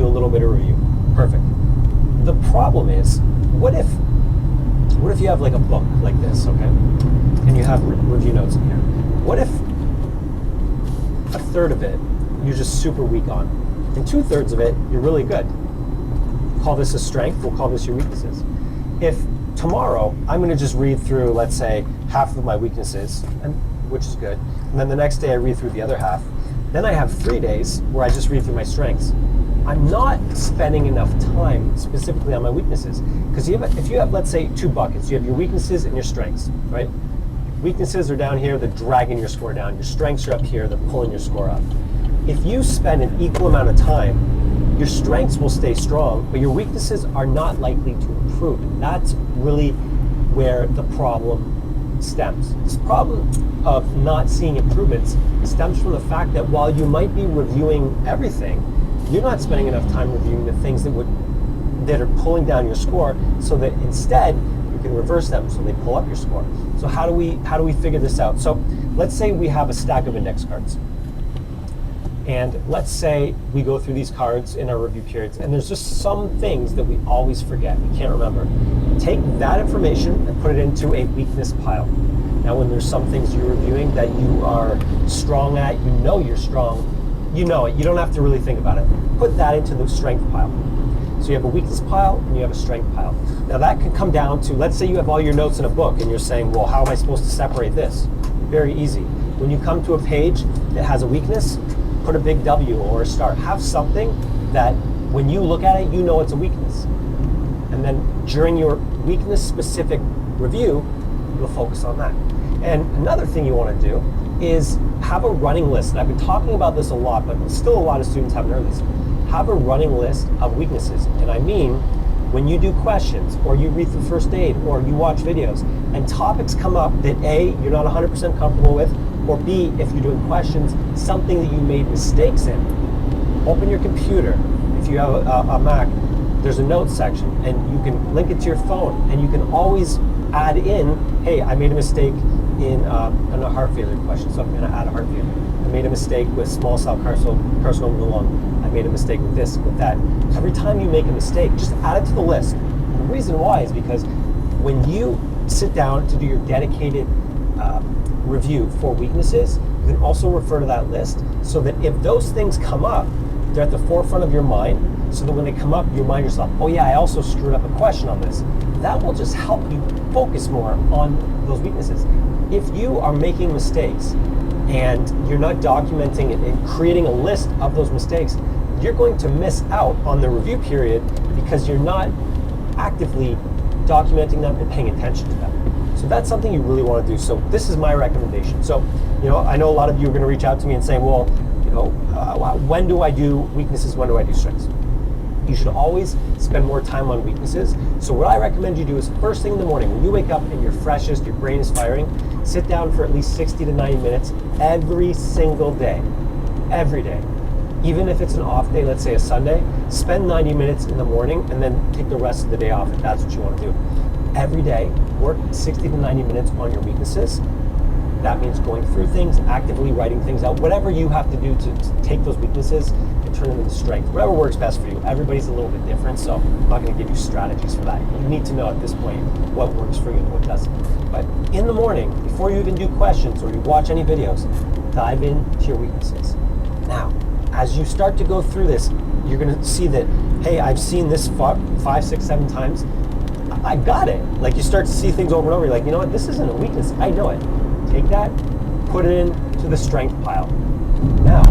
do a little bit of review. Perfect. The problem is, what if you have like a book like this, okay? And you have review notes in here. What if a third of it you're just super weak on, and 2/3 of it you're really good? Call this a strength, we'll call this your weaknesses. If tomorrow I'm going to just read through, let's say, half of my weaknesses, which is good, and then the next day I read through the other half, then I have 3 days where I just read through my strengths. I'm not spending enough time specifically on my weaknesses. Because if you have, let's say, 2 buckets, you have your weaknesses and your strengths, right? Weaknesses are down here, they're dragging your score down. Your strengths are up here, they're pulling your score up. If you spend an equal amount of time, your strengths will stay strong, but your weaknesses are not likely to improve. And that's really where the problem stems. This problem of not seeing improvements stems from the fact that while you might be reviewing everything, you're not spending enough time reviewing the things that are pulling down your score, so that instead you can reverse them so they pull up your score. So how do we figure this out? So let's say we have a stack of index cards. And let's say we go through these cards in our review periods, and there's just some things that we always forget, we can't remember. Take that information and put it into a weakness pile. Now when there's some things you're reviewing that you are strong at, you know you're strong, you know it, you don't have to really think about it. Put that into the strength pile. So you have a weakness pile and you have a strength pile. Now that can come down to, let's say you have all your notes in a book and you're saying, well, how am I supposed to separate this? Very easy. When you come to a page that has a weakness, put a big W or a star. Have something that when you look at it, you know it's a weakness. And then during your weakness specific review, you'll focus on that. And another thing you want to do is have a running list. And I've been talking about this a lot, but still a lot of students haven't heard this. Have a running list of weaknesses. And I mean, when you do questions, or you read through first aid, or you watch videos, and topics come up that A, you're not 100% comfortable with, or B, if you're doing questions, something that you made mistakes in, open your computer. If you have a Mac, there's a notes section, and you can link it to your phone, and you can always add in, hey, I made a mistake in a heart failure question, so I'm going to add a heart failure. I made a mistake with small cell carcinoma of the lung. I made a mistake with this, with that. Every time you make a mistake, just add it to the list. And the reason why is because when you sit down to do your dedicated review for weaknesses, you can also refer to that list so that if those things come up, they're at the forefront of your mind, so that when they come up, you remind yourself, oh yeah, I also screwed up a question on this. That will just help you focus more on those weaknesses. If you are making mistakes and you're not documenting it and creating a list of those mistakes, you're going to miss out on the review period because you're not actively documenting them and paying attention to them. So that's something you really want to do. So this is my recommendation. So, I know a lot of you are going to reach out to me and say, well, when do I do weaknesses? When do I do strengths? You should always spend more time on weaknesses. So what I recommend you do is first thing in the morning, when you wake up and you're freshest, your brain is firing, sit down for at least 60 to 90 minutes every single day. Every day. Even if it's an off day, let's say a Sunday, spend 90 minutes in the morning and then take the rest of the day off if that's what you want to do. Every day, work 60 to 90 minutes on your weaknesses. That means going through things, actively writing things out, whatever you have to do to take those weaknesses and turn them into strength. Whatever works best for you. Everybody's a little bit different, so I'm not going to give you strategies for that. You need to know at this point what works for you and what doesn't. But in the morning, before you even do questions or you watch any videos, dive into your weaknesses. Now, as you start to go through this, you're going to see that, hey, I've seen this 5, 6, 7 times. I got it. Like, you start to see things over and over. You're like, you know what? This isn't a weakness. I know it. Take that, put it into the strength pile. Now,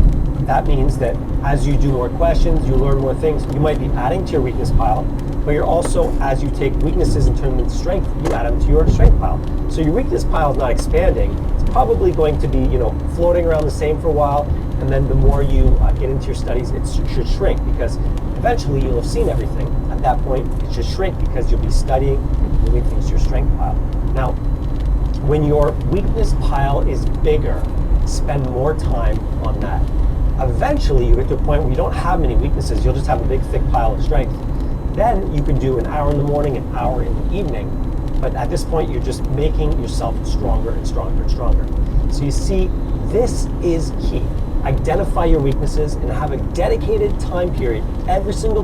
that means that as you do more questions, you learn more things. You might be adding to your weakness pile, but you're also, as you take weaknesses and turn them into strength, you add them to your strength pile. So your weakness pile is not expanding. It's probably going to be, floating around the same for a while, and then the more you get into your studies, it should shrink because eventually you'll have seen everything. At that point, it should shrink because you'll be studying and moving things to your strength pile. Now, when your weakness pile is bigger, spend more time on that. Eventually, you get to a point where you don't have many weaknesses. You'll just have a big, thick pile of strength. Then you can do an hour in the morning, an hour in the evening. But at this point, you're just making yourself stronger and stronger and stronger. So you see, this is key. identify your weaknesses, and have a dedicated time period every single